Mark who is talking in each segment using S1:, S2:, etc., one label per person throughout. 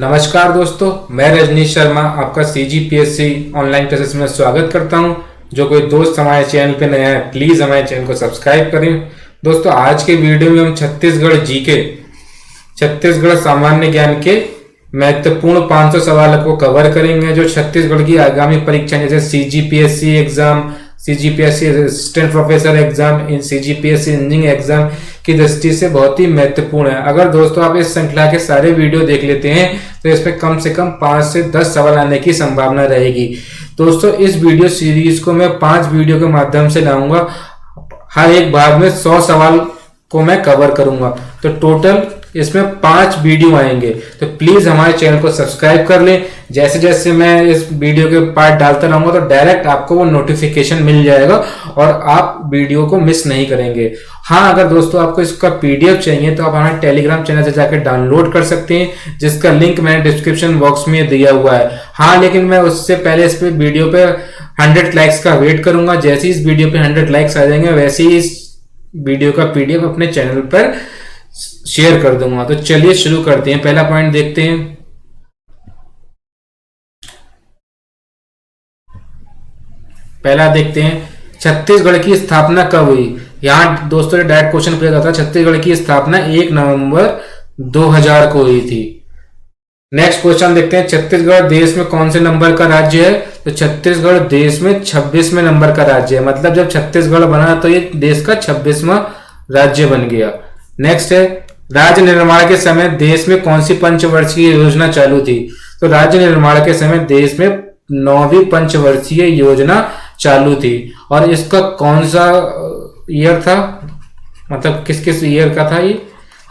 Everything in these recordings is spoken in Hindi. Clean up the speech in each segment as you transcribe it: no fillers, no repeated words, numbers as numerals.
S1: नमस्कार दोस्तों, मैं रजनीश शर्मा आपका CGPSC ऑनलाइन क्लासेस में स्वागत करता हूं। जो कोई दोस्त हमारे चैनल पे नया है प्लीज़ हमारे चैनल को सब्सक्राइब करें। दोस्तों, आज के वीडियो में हम छत्तीसगढ़ जीके, छत्तीसगढ़ सामान्य ज्ञान के महत्वपूर्ण 500 सवालों को कवर करेंगे जो छत्तीसगढ़ की आगामी परीक्षा जैसे CGPSC exam, CGPSC assistant professor exam, CGPSC engineering exam की दृष्टि से बहुत ही महत्वपूर्ण है। अगर दोस्तों आप इस श्रृंखला के सारे वीडियो देख लेते हैं तो इसमें कम से कम 5 से 10 सवाल आने की संभावना रहेगी। दोस्तों, इस वीडियो सीरीज को मैं 5 वीडियो के माध्यम से लाऊंगा। हर एक भाग में 100 सवाल को मैं कवर करूंगा, तो टोटल इसमें 5 वीडियो आएंगे। तो प्लीज हमारे चैनल को सब्सक्राइब कर लें। जैसे जैसे मैं इस वीडियो के पार्ट डालता रहूंगा तो डायरेक्ट आपको वो नोटिफिकेशन मिल जाएगा और आप वीडियो को मिस नहीं करेंगे। हाँ, अगर दोस्तों आपको इसका PDF चाहिए तो आप हमारे टेलीग्राम चैनल से जाकर डाउनलोड कर सकते हैं, जिसका लिंक मैंने डिस्क्रिप्शन बॉक्स में दिया हुआ है। हाँ, लेकिन मैं उससे पहले इस पे वीडियो पे 100 लाइक्स का वेट करूंगा। जैसे ही इस वीडियो पे 100 लाइक्स आ जाएंगे वैसे ही इस वीडियो का PDF अपने चैनल पर शेयर कर दूंगा। तो चलिए शुरू करते हैं। पहला पॉइंट देखते हैं। पहला देखते हैं, छत्तीसगढ़ की स्थापना कब हुई। यहां दोस्तों डायरेक्ट क्वेश्चन पूछा जाता है। छत्तीसगढ़ की स्थापना 1 नवंबर 2000 को हुई थी। नेक्स्ट क्वेश्चन देखते हैं, छत्तीसगढ़ देश में कौन से नंबर का राज्य है। तो छत्तीसगढ़ देश में 26वें नंबर का राज्य है। मतलब जब छत्तीसगढ़ बना तो ये देश का 26वां राज्य बन गया। नेक्स्ट है, राज्य निर्माण के समय देश में कौन सी पंचवर्षीय योजना चालू थी। तो राज्य निर्माण के समय देश में 9वीं पंचवर्षीय योजना चालू थी। और इसका कौन सा ईयर था, मतलब किस किस ईयर का था ये।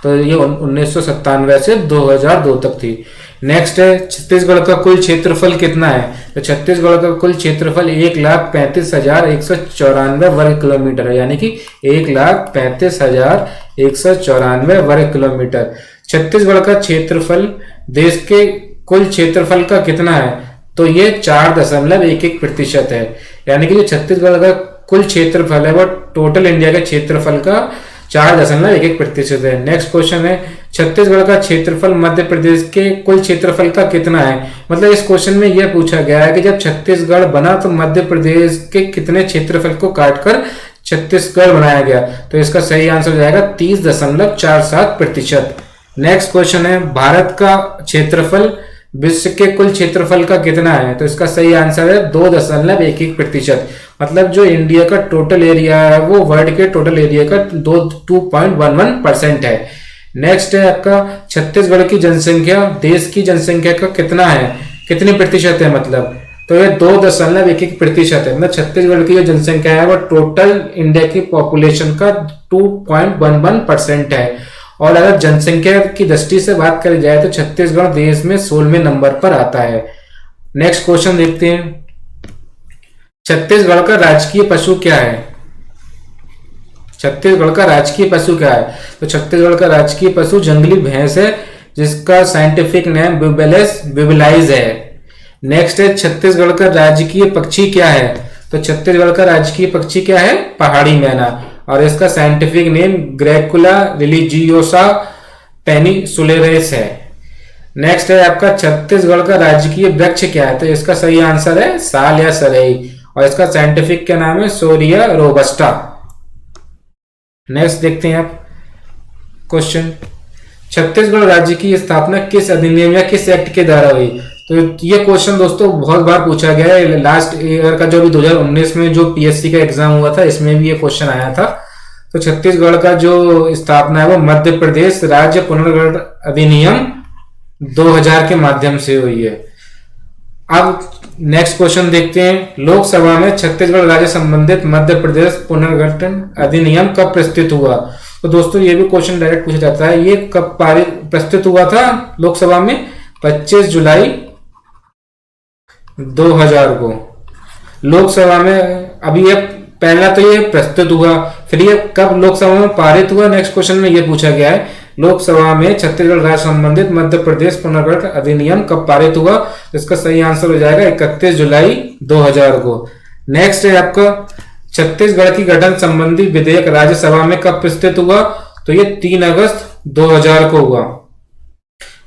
S1: तो ये 1997 से 2002 तक थी। नेक्स्ट है, छत्तीसगढ़ का कुल क्षेत्रफल कितना है। तो छत्तीसगढ़ का कुल क्षेत्रफल 1,35,194 वर्ग किलोमीटर है, यानी कि 1,35,194 वर्ग किलोमीटर। छत्तीसगढ़ का क्षेत्रफल देश के कुल क्षेत्रफल का कितना है। तो ये 4.11% है, यानी कि जो छत्तीसगढ़ का कुल क्षेत्रफल है वो टोटल इंडिया के क्षेत्रफल का 4.11% है। नेक्स्ट क्वेश्चन है, छत्तीसगढ़ का क्षेत्रफल मध्य प्रदेश के कुल क्षेत्रफल का कितना है। मतलब इस क्वेश्चन में यह पूछा गया है कि जब छत्तीसगढ़ बना तो मध्य प्रदेश के कितने क्षेत्रफल को काटकर छत्तीसगढ़ बनाया गया। तो इसका सही आंसर हो जाएगा 30.47%। नेक्स्ट क्वेश्चन है, भारत का क्षेत्रफल विश्व के कुल क्षेत्रफल का कितना है। तो इसका सही आंसर है 2.11%। मतलब जो इंडिया का टोटल एरिया है वो वर्ल्ड के टोटल एरिया का 2.11% है। नेक्स्ट है आपका, छत्तीसगढ़ की जनसंख्या देश की जनसंख्या का कितना है, कितने प्रतिशत है। मतलब तो ये 2.11% है। मतलब छत्तीसगढ़ की जो जनसंख्या है वो टोटल इंडिया की पॉपुलेशन का 2.11% है। और अगर जनसंख्या की दृष्टि से बात करी जाए तो छत्तीसगढ़ देश में 16वें नंबर पर आता है। नेक्स्ट क्वेश्चन देखते हैं, छत्तीसगढ़ का राजकीय पशु क्या है। छत्तीसगढ़ का राजकीय पशु क्या है। तो छत्तीसगढ़ का राजकीय पशु जंगली भैंस है, जिसका साइंटिफिक नेम बिबेलस बिबलाइज है। नेक्स्ट है, छत्तीसगढ़ का राजकीय पक्षी क्या है। तो छत्तीसगढ़ का राजकीय पक्षी क्या है, पहाड़ी मैना, और इसका साइंटिफिक नेम ग्रेकुला रिलीजियोसा पेनिसुलेरेस है। नेक्स्ट है आपका, छत्तीसगढ़ का राजकीय वृक्ष क्या है। तो इसका सही आंसर है साल या सरई, और इसका साइंटिफिक क्या नाम है, सोरिया रोबस्टा। नेक्स्ट देखते हैं आप क्वेश्चन, छत्तीसगढ़ राज्य की स्थापना किस अधिनियम या किस एक्ट के द्वारा हुई। तो ये क्वेश्चन दोस्तों बहुत बार पूछा गया है। लास्ट ईयर का जो भी 2019 में जो PSC का एग्जाम हुआ था इसमें भी ये क्वेश्चन आया था। तो छत्तीसगढ़ का जो स्थापना है वो मध्य प्रदेश राज्य पुनर्गठन अधिनियम 2000 के माध्यम से हुई है। अब नेक्स्ट क्वेश्चन देखते हैं, लोकसभा में छत्तीसगढ़ राज्य संबंधित मध्य प्रदेश पुनर्गठन अधिनियम कब प्रस्तुत हुआ। तो दोस्तों ये भी क्वेश्चन डायरेक्ट पूछा जाता है, ये कब प्रस्तुत हुआ था लोकसभा में। 25 जुलाई 2000 को लोकसभा में। अभी ये पहला तो ये प्रस्तुत हुआ, फिर ये कब लोकसभा में पारित हुआ। नेक्स्ट क्वेश्चन में ये पूछा गया है, लोकसभा में छत्तीसगढ़ राज्य संबंधित मध्य प्रदेश पुनर्गठन अधिनियम कब पारित हुआ। इसका सही आंसर हो जाएगा 31 जुलाई 2000 को। नेक्स्ट है आपका, छत्तीसगढ़ की गठन संबंधी विधेयक राज्यसभा में कब प्रस्तुत हुआ। तो ये 3 अगस्त 2000 को हुआ।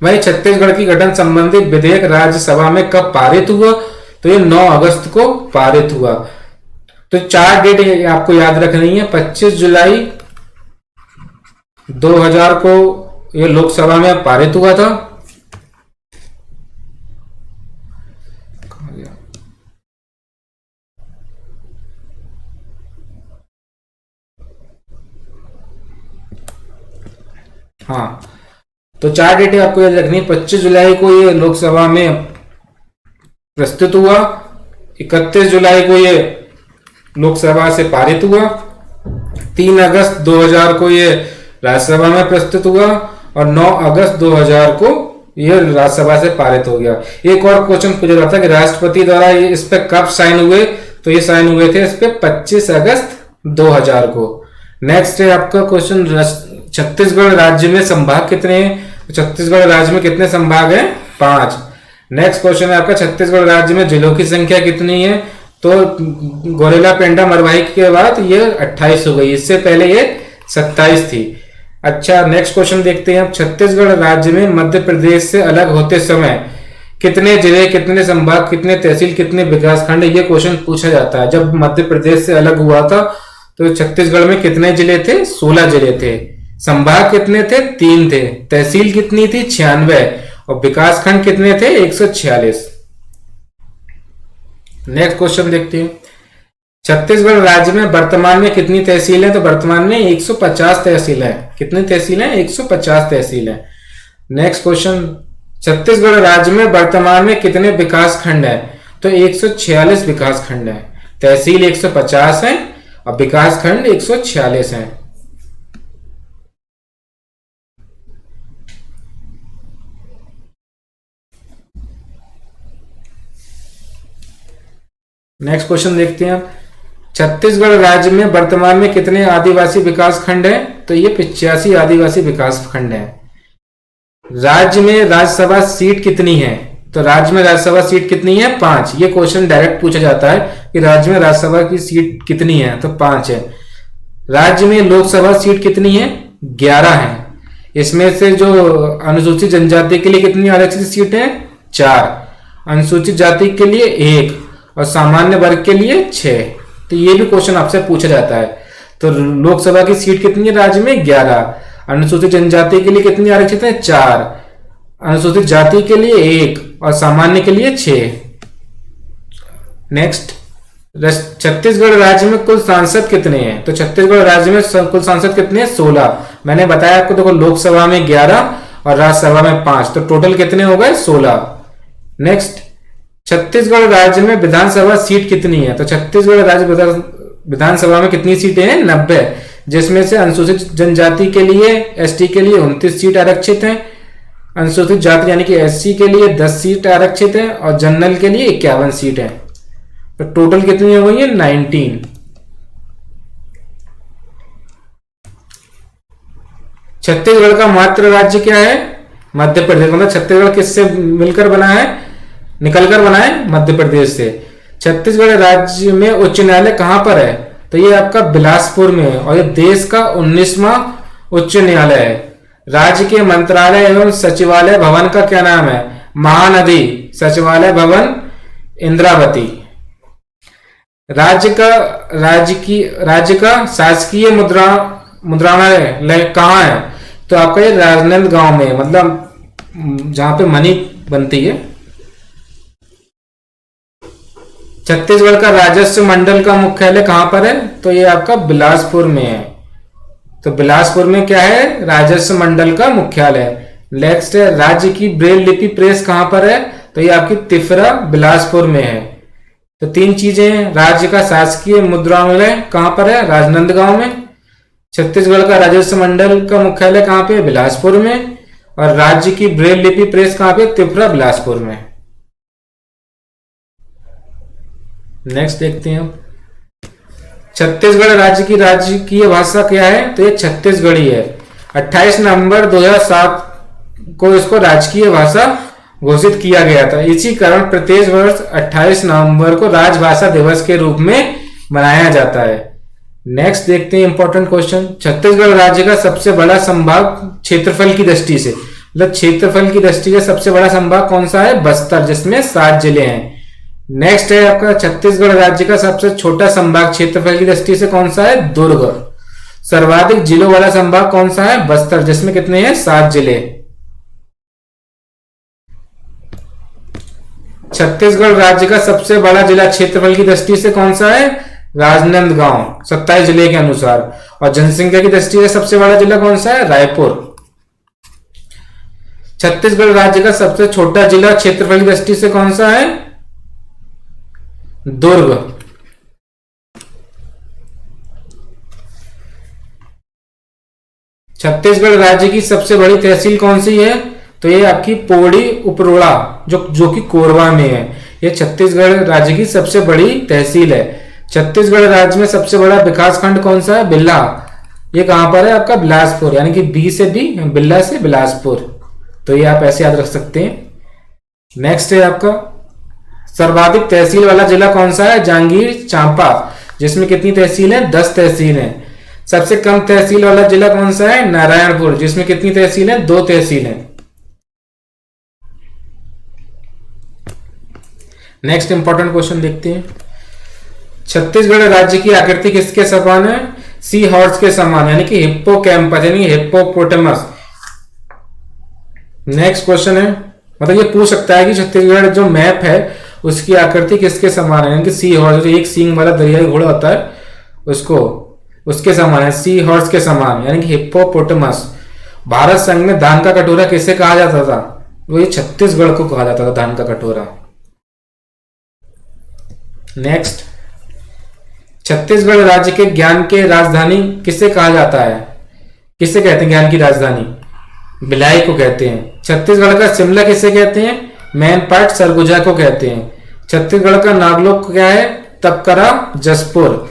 S1: वहीं छत्तीसगढ़ की गठन संबंधी विधेयक राज्यसभा में कब पारित हुआ? तो ये 9 अगस्त को पारित हुआ। तो 4 डेट आपको याद रखनी है। 25 जुलाई 2000 को ये लोकसभा में पारित हुआ था। हाँ, तो 4 डेटें आपको याद रखनी है। 25 जुलाई को ये लोकसभा में प्रस्तुत हुआ, 31 जुलाई को ये लोकसभा से पारित हुआ, 3 अगस्त 2000 को ये राज्यसभा में प्रस्तुत हुआ और 9 अगस्त 2000 को ये राज्यसभा से पारित हो गया। एक और क्वेश्चन पूछा जाता है कि राष्ट्रपति द्वारा ये इस पे कब साइन हुए? तो ये साइन हुए थे इस पे 25 अगस्त 2000 को। नेक्स्ट है आपका क्वेश्चन, छत्तीसगढ़ राज्य में संभाग कितने हैं? छत्तीसगढ़ राज्य में कितने संभाग हैं? 5। नेक्स्ट क्वेश्चन है आपका, छत्तीसगढ़ राज्य में जिलों की संख्या कितनी है? तो गोरेला, पेंड्रा, मरवाही के बाद ये 28 हो गई, इससे पहले ये 27 थी। अच्छा, नेक्स्ट क्वेश्चन देखते हैं अब, छत्तीसगढ़ राज्य में मध्य प्रदेश से अलग होते समय कितने जिले, कितने संभाग, कितने तहसील, कितने विकास खंड, ये क्वेश्चन पूछा जाता है। जब मध्य प्रदेश से अलग हुआ था तो छत्तीसगढ़ में कितने जिले थे? 16 जिले थे। संभाग कितने थे? 3 थे। तहसील कितनी थी? 96। और विकास खंड कितने थे? 146। नेक्स्ट क्वेश्चन देखते हैं, छत्तीसगढ़ राज्य में वर्तमान में कितनी तहसील है? तो वर्तमान में 150 तहसील है। कितनी तहसील है? 150 तहसील है। नेक्स्ट क्वेश्चन, छत्तीसगढ़ राज्य में वर्तमान में कितने विकास खंड है? तो 146 विकास खंड है। तहसील 150 है और विकास खंड 146 है। नेक्स्ट क्वेश्चन देखते हैं, छत्तीसगढ़ राज्य में वर्तमान में कितने आदिवासी विकास खंड है? तो ये 85 आदिवासी विकास खंड है। राज्य में राज्यसभा सीट कितनी है? तो राज्य में राज्यसभा सीट कितनी है? 5। ये क्वेश्चन डायरेक्ट पूछा जाता है कि राज्य में राज्यसभा की सीट कितनी है? तो 5 है। राज्य में लोकसभा सीट कितनी है? 11 है। इसमें से जो अनुसूचित जनजाति के लिए कितनी आरक्षित सीट है? 4। अनुसूचित जाति के लिए 1 और सामान्य वर्ग के लिए 6। तो ये भी क्वेश्चन आपसे पूछा जाता है। तो लोकसभा की सीट कितनी है राज्य में? 11। अनुसूचित जनजाति के लिए कितनी आरक्षित है? 4। अनुसूचित जाति के लिए 1 और सामान्य के लिए 6। नेक्स्ट, छत्तीसगढ़ राज्य में कुल सांसद कितने हैं? तो छत्तीसगढ़ राज्य में कुल सांसद कितने हैं? 16। मैंने बताया आपको, देखो लोकसभा में 11 और राज्यसभा में 5, तो टोटल कितने हो गए? 16। नेक्स्ट, छत्तीसगढ़ राज्य में विधानसभा सीट कितनी है? तो छत्तीसगढ़ राज्य विधानसभा में कितनी सीटें हैं? 90, जिसमें से अनुसूचित जनजाति के लिए, एसटी के लिए 29 सीट आरक्षित हैं, अनुसूचित जाति यानी कि एससी के लिए 10 सीट आरक्षित है और जनरल के लिए 51 सीट है। तो टोटल कितनी हो गई है? 19। छत्तीसगढ़ का मातृ राज्य क्या है? मध्य प्रदेश। मतलब छत्तीसगढ़ किससे मिलकर बना है? निकलकर बना है मध्य प्रदेश से। छत्तीसगढ़ राज्य में उच्च न्यायालय कहां पर है? तो ये आपका बिलासपुर में है और ये देश का 19वां उच्च न्यायालय है। राज्य के मंत्रालय एवं सचिवालय भवन का क्या नाम है? महानदी सचिवालय भवन इंद्रावती। राज्य का शासकीय मुद्रणालय कहाँ है? तो आपका ये राजनांदगांव में, मतलब जहां पे मनी बनती है। छत्तीसगढ़ का राजस्व मंडल का मुख्यालय कहां पर है? तो ये आपका बिलासपुर में है। तो बिलासपुर में क्या है? राजस्व मंडल का मुख्यालय। नेक्स्ट है, राज्य की ब्रेल लिपि प्रेस कहां पर है? तो ये आपकी तिफरा बिलासपुर में है। तो 3 चीजें हैं। राज्य का शासकीय मुद्रणालय कहां पर है? राजनांदगांव में। छत्तीसगढ़ का राजस्व मंडल का मुख्यालय कहां पे? बिलासपुर में। और राज्य की ब्रेल लिपि प्रेस कहां पे? तिफरा बिलासपुर में। नेक्स्ट देखते हैं, छत्तीसगढ़ राज्य की राजकीय भाषा क्या है? तो ये छत्तीसगढ़ी है। 28 नवंबर 2007 को इसको राजकीय भाषा घोषित किया गया था। इसी कारण प्रत्येक वर्ष 28 नवंबर को राजभाषा दिवस के रूप में मनाया जाता है। नेक्स्ट देखते हैं इंपॉर्टेंट क्वेश्चन, छत्तीसगढ़ राज्य का सबसे बड़ा संभाग क्षेत्रफल की दृष्टि से, मतलब क्षेत्रफल की दृष्टि से सबसे बड़ा संभाग कौन सा है? बस्तर, जिसमें 7 जिले हैं। नेक्स्ट है आपका छत्तीसगढ़ राज्य का सबसे छोटा संभाग क्षेत्रफल की दृष्टि से कौन सा है? दुर्ग। सर्वाधिक जिलों वाला संभाग कौन सा है? बस्तर, जिसमें कितने हैं? 7 जिले। छत्तीसगढ़ राज्य का सबसे बड़ा जिला क्षेत्रफल की दृष्टि से कौन सा है? राजनांदगांव, 27 जिले के अनुसार। और जनसंख्या की दृष्टि से सबसे बड़ा जिला कौन सा है? रायपुर। छत्तीसगढ़ राज्य का सबसे छोटा जिला क्षेत्रफल की दृष्टि से कौन सा है? दुर्ग। छत्तीसगढ़ राज्य की सबसे बड़ी तहसील कौन सी है? तो ये आपकी पौड़ी उपरोड़ा, जो कि कोरबा में है। ये छत्तीसगढ़ राज्य की सबसे बड़ी तहसील है। छत्तीसगढ़ राज्य में सबसे बड़ा विकासखंड कौन सा है? बिल्हा। ये कहां पर है आपका? बिलासपुर, यानी कि बी से बी, बिल्हा से बिलासपुर। तो ये आप ऐसे याद रख सकते हैं। नेक्स्ट है आपका सर्वाधिक तहसील वाला जिला कौन सा है? जांजगीर चांपा, जिसमें कितनी तहसील है? 10 तहसील है। सबसे कम तहसील वाला जिला कौन सा है? नारायणपुर, जिसमें कितनी तहसील है? 2 तहसील है। नेक्स्ट इंपॉर्टेंट क्वेश्चन देखते हैं। छत्तीसगढ़ राज्य की आकृति किसके समान है? सी हॉर्स के समान, यानी कि हिप्पोकैम्पस, यानी हिप्पोपोटामस। नेक्स्ट क्वेश्चन है, मतलब ये पूछ सकता है कि छत्तीसगढ़ जो मैप है उसकी आकृति किसके समान है? यानी कि सी हॉर्स, जो एक सींग वाला दरियाई घोड़ा होता है, उसके समान है, सी हॉर्स के समान, यानी कि हिप्पोपोटामस। भारत संघ में धान का कटोरा किसे कहा जाता था? वो ये छत्तीसगढ़ को कहा जाता था, धान का कटोरा। नेक्स्ट, छत्तीसगढ़ राज्य के ज्ञान के राजधानी किसे कहा जाता है? किसे कहते हैं ज्ञान की राजधानी? भिलाई को कहते हैं। छत्तीसगढ़ का शिमला किसे कहते हैं? मैनपाट सरगुजा को कहते हैं। छत्तीसगढ़ का नागलोक क्या है? तपकरा जसपुर।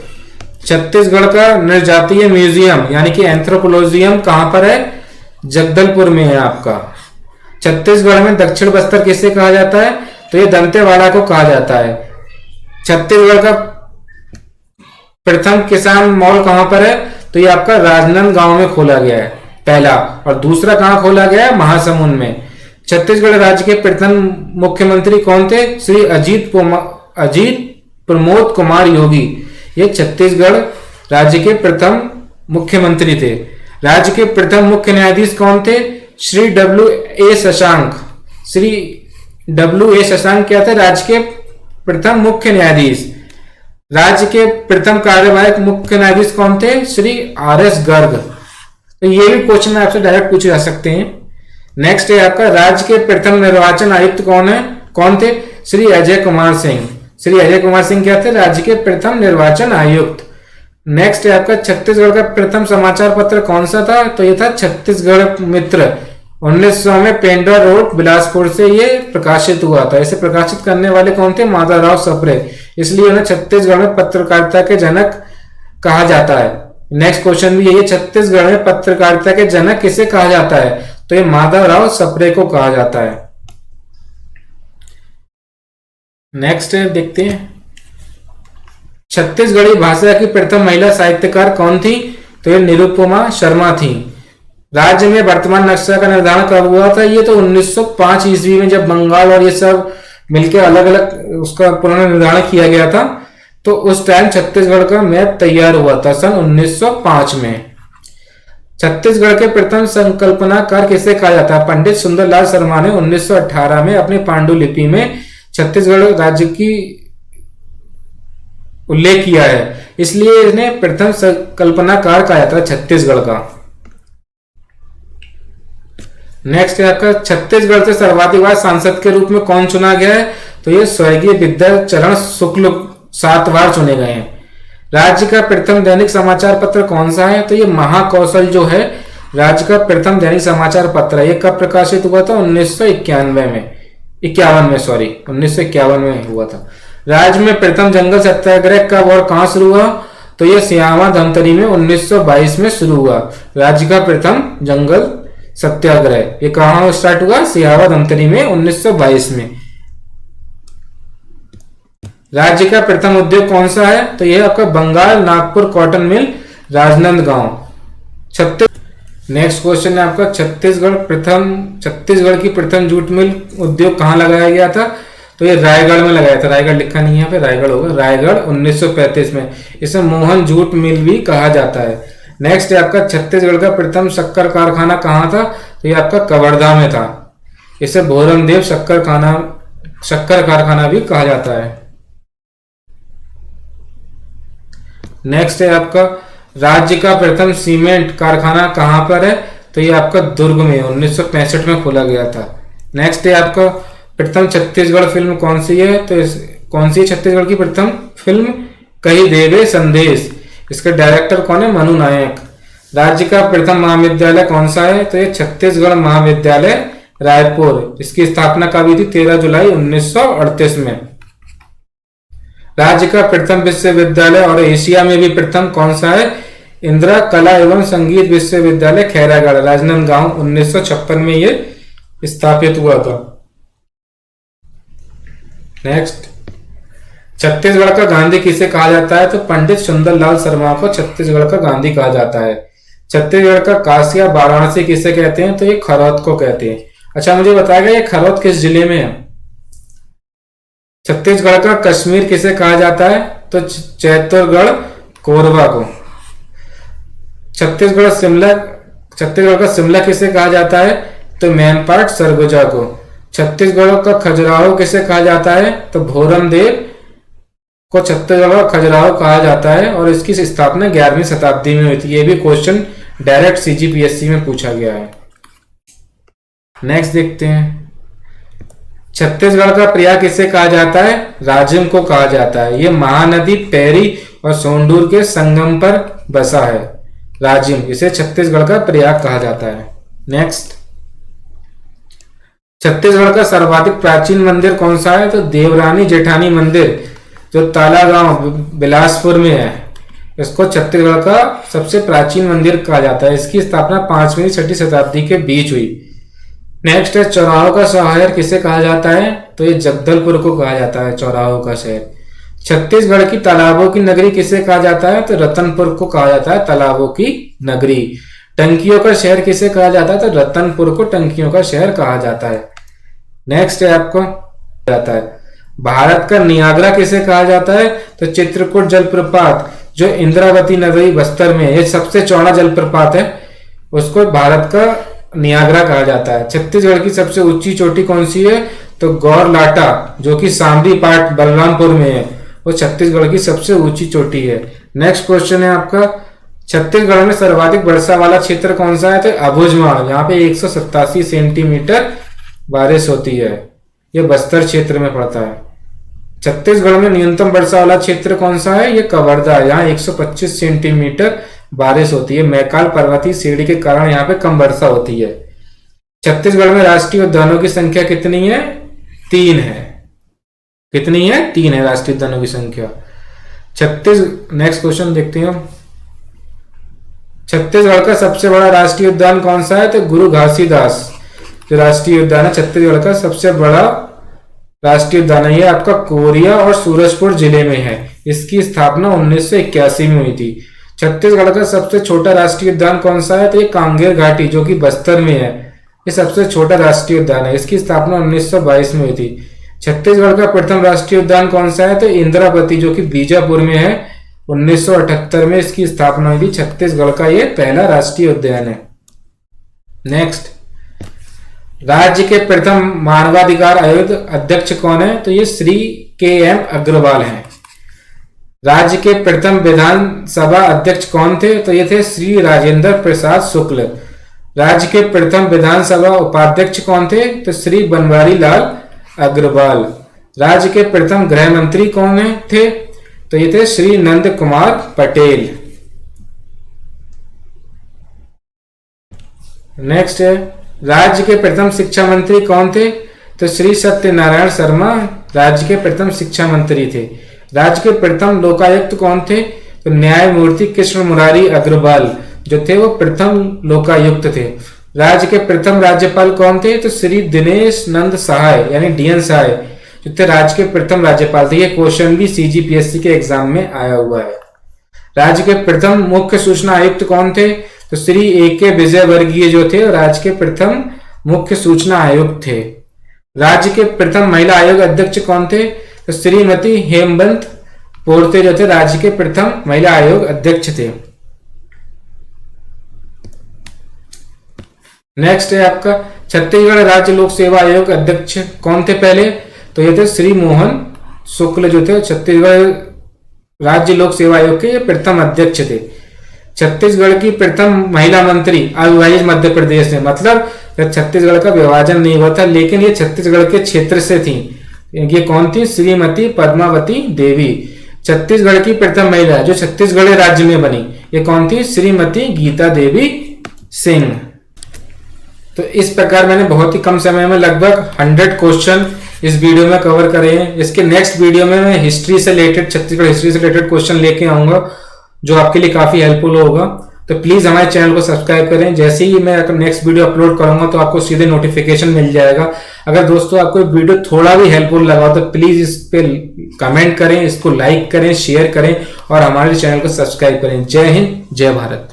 S1: छत्तीसगढ़ का नृजातीय म्यूजियम यानी कि एंथ्रोपोलॉजियम कहां पर है? जगदलपुर में है आपका। छत्तीसगढ़ में दक्षिण बस्तर किसे कहा जाता है? तो ये दंतेवाड़ा को कहा जाता है। छत्तीसगढ़ का प्रथम किसान मॉल कहां पर है? तो ये आपका राजनांदगांव में खोला गया है पहला, और दूसरा कहां खोला गया है? महासमुंद में। छत्तीसगढ़ राज्य के प्रथम मुख्यमंत्री कौन थे? श्री अजीत प्रमोद कुमार योगी। ये छत्तीसगढ़ राज्य के प्रथम मुख्यमंत्री थे। राज्य के प्रथम मुख्य न्यायाधीश कौन थे? श्री डब्ल्यू.ए. शशांक। श्री डब्ल्यू.ए. शशांक क्या थे? राज्य के प्रथम मुख्य न्यायाधीश। राज्य के प्रथम कार्यवाहक मुख्य न्यायाधीश कौन थे? श्री आर.एस. गर्ग। तो ये भी क्वेश्चन आपसे डायरेक्ट पूछे जा सकते हैं। नेक्स्ट है आपका राज्य के प्रथम निर्वाचन आयुक्त कौन थे? श्री अजय कुमार सिंह। श्री अजय कुमार सिंह क्या थे? राज्य के प्रथम निर्वाचन आयुक्त। नेक्स्ट है आपका छत्तीसगढ़ का प्रथम समाचार पत्र कौन सा था? तो ये था छत्तीसगढ़ मित्र। 1900 में पेंड्रा रोड बिलासपुर से ये प्रकाशित हुआ था। इसे प्रकाशित करने वाले कौन थे? माधवराव सप्रे। इसलिए उन्हें छत्तीसगढ़ में पत्रकारिता के जनक कहा जाता है। नेक्स्ट क्वेश्चन भी यही है, छत्तीसगढ़ में पत्रकारिता के जनक किसे कहा जाता है? तो ये माधवराव सप्रे को कहा जाता है। नेक्स्ट देखते हैं, छत्तीसगढ़ी भाषा की प्रथम महिला साहित्यकार कौन थी? तो ये निरुपमा शर्मा थी। राज्य में वर्तमान नक्शा का निर्धारण कब हुआ था? ये तो 1905 ईस्वी में, जब बंगाल और ये सब मिलकर अलग अलग उसका पुनर्निर्धारण किया गया था, तो उस टाइम छत्तीसगढ़ का मैप तैयार हुआ था सन 1905 में। छत्तीसगढ़ के प्रथम संकल्पनाकार किसे कहा जाता है? पंडित सुंदरलाल शर्मा ने 1918 में अपनी पांडुलिपि में छत्तीसगढ़ राज्य की उल्लेख किया है, इसलिए इन्हें प्रथम संकल्पनाकार कहा जाता है छत्तीसगढ़ का। नेक्स्ट है आपका छत्तीसगढ़ से सर्वाधिक बार सांसद के रूप में कौन चुना गया है? तो ये स्वर्गीय विद्याचरण शुक्ल 7 बार चुने गए हैं। राज्य का प्रथम दैनिक समाचार पत्र कौन सा है? तो ये महाकौशल जो है राज्य का प्रथम दैनिक समाचार पत्र है। ये कब प्रकाशित हुआ था? 1951 में हुआ था। राज्य में प्रथम जंगल सत्याग्रह कब और कहां शुरू हुआ? तो ये सियामा धमतरी में 1922 में शुरू हुआ। राज्य का प्रथम जंगल सत्याग्रह ये कहां स्टार्ट हुआ? सियामा धमतरी में 1922 में। राज्य का प्रथम उद्योग कौन सा है? तो यह आपका Bengal Nagpur cotton mill Rajnandgaon. Next question है आपका छत्तीसगढ़ की प्रथम जूट मिल उद्योग कहाँ लगाया गया था? तो ये रायगढ़ में लगाया था। रायगढ़ लिखा नहीं है यहाँ पे, रायगढ़ होगा। रायगढ़ 1935 में। इसे मोहन जूट मिल भी कहा जाता है। नेक्स्ट है आपका छत्तीसगढ़ का प्रथम शक्कर कारखाना कहाँ था? तो ये आपका कवर्धा में था। इसे भोरमदेव शक्कर कारखाना भी कहा जाता है। नेक्स्ट है आपका राज्य का प्रथम सीमेंट कारखाना कहाँ पर है? तो ये आपका दुर्ग में 1965 में खोला गया था। नेक्स्ट है आपका प्रथम छत्तीसगढ़ फिल्म कौन सी है? तो कौन सी छत्तीसगढ़ की प्रथम फिल्म? कही देवे संदेश। इसके डायरेक्टर कौन है? मनु नायक। राज्य का प्रथम महाविद्यालय कौन सा है? तो ये छत्तीसगढ़ महाविद्यालय रायपुर। इसकी स्थापना कब हुई थी? 13 जुलाई 1938 में। राज्य का प्रथम विश्वविद्यालय और एशिया में भी प्रथम कौन सा है? इंदिरा कला एवं संगीत विश्वविद्यालय खैरागढ़, राजनांदगांव 1956 में ये स्थापित हुआ था। नेक्स्ट, छत्तीसगढ़ का गांधी किसे कहा जाता है? तो पंडित सुंदरलाल शर्मा को छत्तीसगढ़ का गांधी कहा जाता है। छत्तीसगढ़ का काशी या वाराणसी किसे कहते हैं? तो ये खरौद को कहते हैं। अच्छा, मुझे बताया ये खरौद किस जिले में है? छत्तीसगढ़ का कश्मीर किसे कहा जाता है? तो चित्तौड़गढ़ कोरबा को। छत्तीसगढ़ का शिमला किसे कहा जाता है? तो मैनपाट सरगुजा को। छत्तीसगढ़ का खजुराहो किसे कहा जाता है? तो भोरमदेव को छत्तीसगढ़ का खजुराहो कहा जाता है और इसकी स्थापना 11वीं शताब्दी में हुई थी। ये भी क्वेश्चन डायरेक्ट सीजीपीएससी में पूछा गया है। नेक्स्ट देखते हैं, छत्तीसगढ़ का प्रयाग किसे कहा जाता है? राजिम को कहा जाता है। ये महानदी पैरी और सोंडूर के संगम पर बसा है राजिम, इसे छत्तीसगढ़ का प्रयाग कहा जाता है। नेक्स्ट, छत्तीसगढ़ का सर्वाधिक प्राचीन मंदिर कौन सा है? तो देवरानी जेठानी मंदिर, जो तालागांव बिलासपुर में है, इसको छत्तीसगढ़ का सबसे प्राचीन मंदिर कहा जाता है। इसकी स्थापना 5वीं से 6वीं शताब्दी के बीच हुई। नेक्स्ट है, चौराहों का शहर किसे कहा जाता है? तो ये जगदलपुर को कहा जाता है चौराहों का शहर। छत्तीसगढ़ की तालाबों की नगरी किसे कहा जाता है? तो रतनपुर को कहा जाता है तालाबों की नगरी। टंकियों का शहर किसे कहा जाता है? तो रतनपुर को टंकियों का शहर कहा जाता है। नेक्स्ट है आपको जाता है, भारत का नियाग्रा किसे कहा जाता है? तो चित्रकूट जलप्रपात, जो इंद्रावती नदी बस्तर में, ये सबसे चौड़ा जलप्रपात है, उसको भारत का नियाग्रा कहा जाता है। छत्तीसगढ़ की सबसे ऊंची चोटी कौन सी है? तो गौरलाटा, जो कि सांबरी पाट बलरामपुर में है, वो छत्तीसगढ़ की सबसे ऊंची चोटी है। नेक्स्ट क्वेश्चन है आपका, छत्तीसगढ़ में सर्वाधिक वर्षा वाला क्षेत्र कौन सा है? तो अबुझमाड़, यहाँ पे 187 सेंटीमीटर बारिश होती है। ये बस्तर क्षेत्र में पड़ता है। छत्तीसगढ़ में न्यूनतम वर्षा वाला क्षेत्र कौन सा है? ये कवर्धा, यहाँ 125 सेंटीमीटर बारिश होती है। मैकाल पर्वतीय श्रेणी के कारण यहाँ पे कम वर्षा होती है। छत्तीसगढ़ में राष्ट्रीय उद्यानों की संख्या कितनी है? 3 है। कितनी है? 3 है राष्ट्रीय उद्यानों की संख्या। नेक्स्ट क्वेश्चन देखते हैं हम, छत्तीसगढ़ का सबसे बड़ा राष्ट्रीय उद्यान कौन सा है? तो गुरु घासीदास जो राष्ट्रीय उद्यान है, छत्तीसगढ़ का सबसे बड़ा राष्ट्रीय उद्यान है। ये आपका कोरिया और सूरजपुर जिले में है। इसकी स्थापना 1981 में हुई थी। छत्तीसगढ़ का सबसे छोटा राष्ट्रीय उद्यान कौन सा है? तो ये कांगेर घाटी, जो कि बस्तर में है, ये सबसे छोटा राष्ट्रीय उद्यान है। इसकी स्थापना 1922 में हुई थी। छत्तीसगढ़ का प्रथम राष्ट्रीय उद्यान कौन सा है? तो इंद्रावती, जो कि बीजापुर में है, 1978 में इसकी स्थापना हुई थी। छत्तीसगढ़ का ये पहला राष्ट्रीय उद्यान है। नेक्स्ट, राज्य के प्रथम मानवाधिकार आयोग अध्यक्ष कौन है? तो ये श्री KM अग्रवाल हैं। राज्य के प्रथम विधानसभा अध्यक्ष कौन थे? तो ये थे श्री राजेंद्र प्रसाद शुक्ल। राज्य के प्रथम विधानसभा उपाध्यक्ष कौन थे? तो श्री बनवारी लाल अग्रवाल। राज्य के प्रथम गृह मंत्री कौन थे? तो ये थे श्री नंद कुमार पटेल। नेक्स्ट है, राज्य के प्रथम शिक्षा मंत्री कौन थे? तो श्री सत्यनारायण शर्मा राज्य के प्रथम शिक्षा मंत्री थे। राज्य के प्रथम लोकायुक्त कौन थे? तो न्यायमूर्ति कृष्ण मुरारी अग्रवाल जो थे वो प्रथम लोकायुक्त थे। राज्य के प्रथम राज्यपाल कौन थे? तो श्री दिनेश नंद सहाय यानी DN सहाय जो थे राज्य के प्रथम राज्यपाल थे। ये क्वेश्चन भी CGPSC के एग्जाम में आया हुआ है। राज्य के प्रथम मुख्य सूचना आयुक्त कौन थे? तो श्री A.K. विजयवर्गीय जो थे राज्य के प्रथम मुख्य सूचना आयुक्त थे। राज्य के प्रथम महिला आयोग अध्यक्ष कौन थे? तो श्रीमती हेमवंत पोर्ते जो थे राज्य के प्रथम महिला आयोग अध्यक्ष थे। नेक्स्ट है आपका छत्तीसगढ़ राज्य लोक सेवा आयोग अध्यक्ष कौन थे पहले? तो ये थे श्री मोहन शुक्ल जो थे छत्तीसगढ़ राज्य लोक सेवा आयोग के प्रथम अध्यक्ष थे। छत्तीसगढ़ की प्रथम महिला मंत्री अविभाजित मध्य प्रदेश में, मतलब छत्तीसगढ़ का विभाजन नहीं हुआ था लेकिन ये छत्तीसगढ़ के क्षेत्र से थी। ये कौन थी? श्रीमती पद्मावती देवी। छत्तीसगढ़ की प्रथम महिला जो छत्तीसगढ़ राज्य में बनी, ये कौन थी? श्रीमती गीता देवी सिंह। तो इस प्रकार मैंने बहुत ही कम समय में लगभग 100 क्वेश्चन इस वीडियो में कवर करे हैं। इसके नेक्स्ट वीडियो में मैं हिस्ट्री से रिलेटेड, छत्तीसगढ़ हिस्ट्री से रिलेटेड क्वेश्चन लेके आऊंगा जो आपके लिए काफी हेल्पफुल होगा। तो प्लीज हमारे चैनल को सब्सक्राइब करें। जैसे ही मैं नेक्स्ट वीडियो अपलोड करूंगा तो आपको सीधे नोटिफिकेशन मिल जाएगा। अगर दोस्तों आपको वीडियो थोड़ा भी हेल्पफुल लगा तो प्लीज इस पे कमेंट करें, इसको लाइक करें, शेयर करें और हमारे चैनल को सब्सक्राइब करें। जय हिंद, जय भारत।